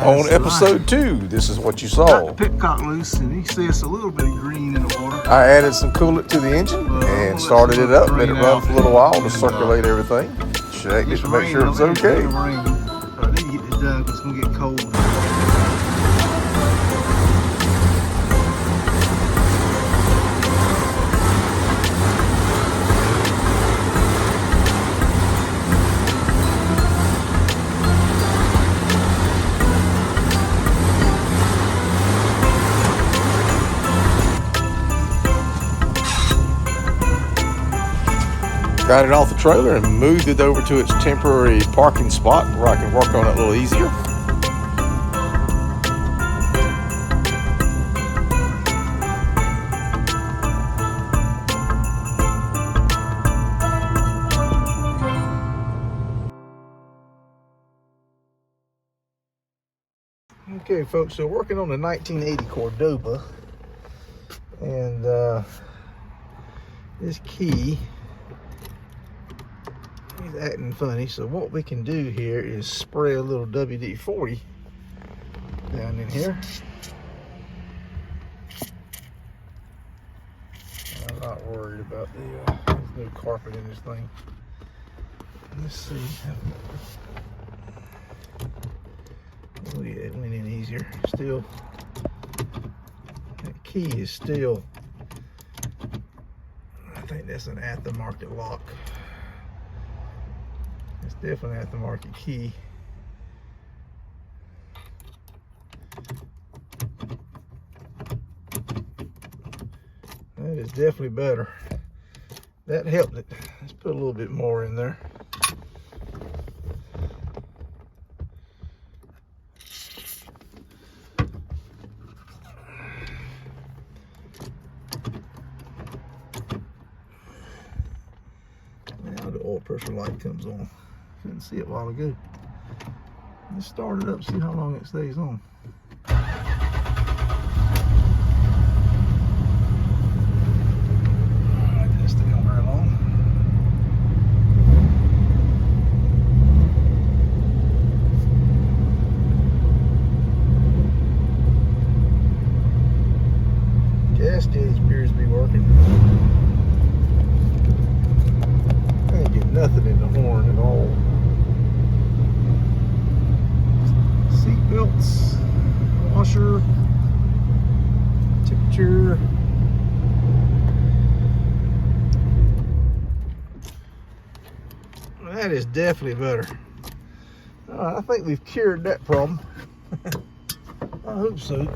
On episode 2, this is what you saw. Got the petcock loose, and you see it's a little bit of green in the water. I added some coolant to the engine and started it up, let it run for a little while to circulate everything. Checked it to make sure it's okay. I need to get this done because it's going to get cold. Got it off the trailer and moved it over to its temporary parking spot where I can work on it a little easier. Okay folks, so working on the 1980 Cordoba, and this key is acting funny, so what we can do here is spray a little WD-40 down in here. I'm not worried about there's no carpet in this thing. Let's see. Oh yeah, it went in easier. Still, that key is still, I think that's an aftermarket lock. It's definitely an aftermarket key. That is definitely better. That helped it. Let's put a little bit more in there. Now the oil pressure light comes on. Couldn't see it a while ago. Let's start it up, see how long it stays on. Alright, didn't stay on very long. Gas gauge appears to be working. I ain't getting nothing in the horn at all. Seat belts, washer, temperature. That is definitely better. I think we've cured that problem. I hope so.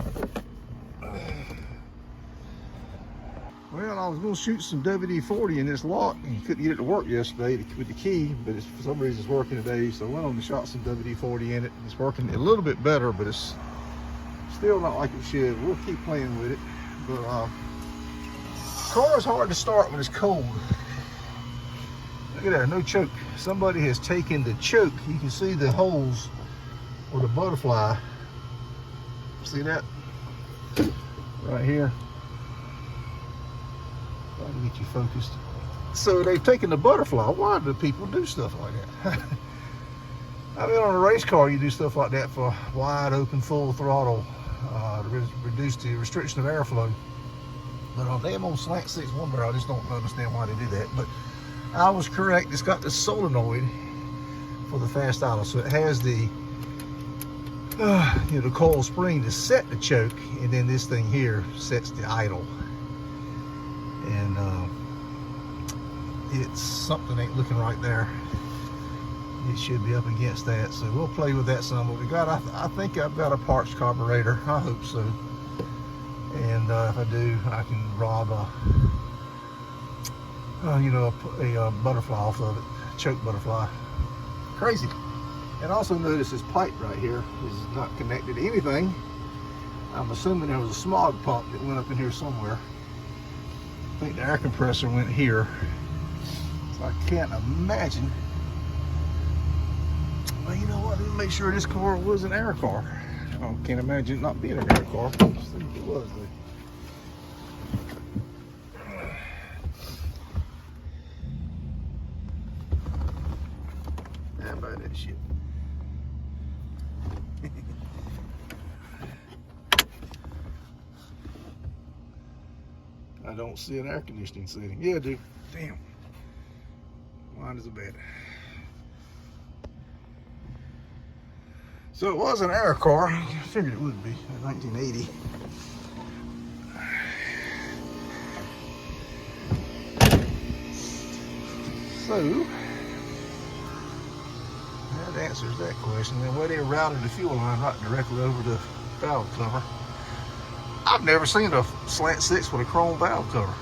Well, I was going to shoot some WD-40 in this lock and couldn't get it to work yesterday with the key, but for some reason it's working today, so I went on and shot some WD-40 in it. It's working a little bit better, but it's still not like it should. We'll keep playing with it. But car is hard to start when it's cold. Look at that, no choke. Somebody has taken the choke. You can see the holes or the butterfly. See that? Right here. Trying to get you focused. So they've taken the butterfly. Why do people do stuff like that? I mean, on a race car, you do stuff like that for wide open, full throttle to reduce the restriction of airflow. But on damn old slant 6 1 I just don't understand why they do that. But I was correct. It's got the solenoid for the fast idle, so it has the the coil spring to set the choke, and then this thing here sets the idle. And it's something ain't looking right there. It should be up against that, so we'll play with that some. But we got, I think I've got a parts carburetor. I hope so. And if I do, I can rob a butterfly off of it, choke butterfly. Crazy. And also notice this pipe right here is not connected to anything. I'm assuming there was a smog pump that went up in here somewhere. I think the air compressor went here. So I can't imagine. Well, you know what? Let me make sure this car was an air car. I can't imagine it not being an air car. I think it was though. How about that shit? don't see an air conditioning setting. Yeah, dude. Damn. Mine is a bed. So it was an air car. I figured it would be in 1980. So that answers that question. Then where they routed the fuel line right directly over the valve cover. I've never seen a slant six with a chrome valve cover.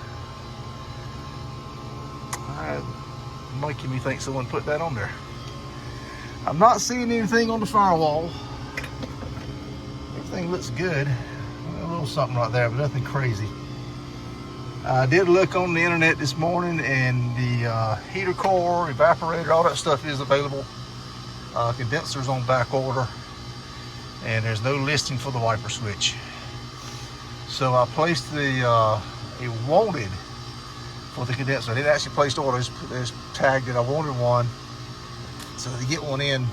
Making me think someone put that on there. I'm not seeing anything on the firewall. Everything looks good. A little something right there, but nothing crazy. I did look on the internet this morning, and the heater core, evaporator, all that stuff is available. Condensers on back order, and there's no listing for the wiper switch. So I placed the a wanted for the condenser. I didn't actually place orders. They just tagged it. I wanted one. So to get one in,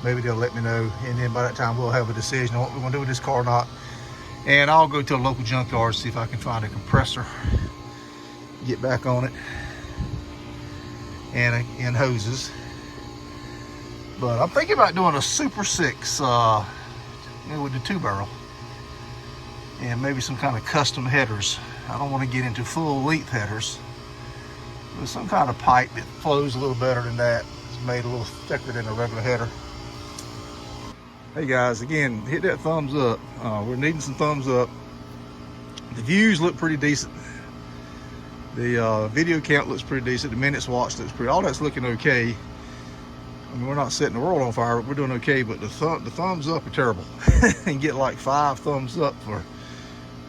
maybe they'll let me know, and then by that time we'll have a decision on what we're going to do with this car or not. And I'll go to a local junkyard, see if I can find a compressor, get back on it, and hoses. But I'm thinking about doing a Super 6 with the 2-barrel, and maybe some kind of custom headers. I don't want to get into full length headers, but some kind of pipe that flows a little better than that. It's made a little thicker than a regular header. Hey guys, again, hit that thumbs up. We're needing some thumbs up. The views look pretty decent. The video count looks pretty decent. The minutes watched looks pretty. All that's looking okay. I mean, we're not setting the world on fire, but we're doing okay. But the thumbs up are terrible. And get like 5 thumbs up for,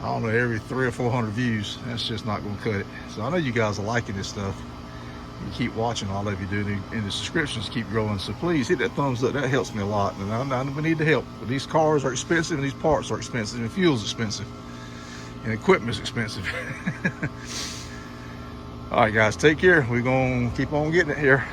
I don't know, every 300 or 400 views. That's just not going to cut it. So I know you guys are liking this stuff. You keep watching, all of you do, and the subscriptions keep growing. So please hit that thumbs up. That helps me a lot. And I we need the help. But these cars are expensive, and these parts are expensive, and fuel's expensive, and equipment's expensive. All right, guys, take care. We're gonna keep on getting it here.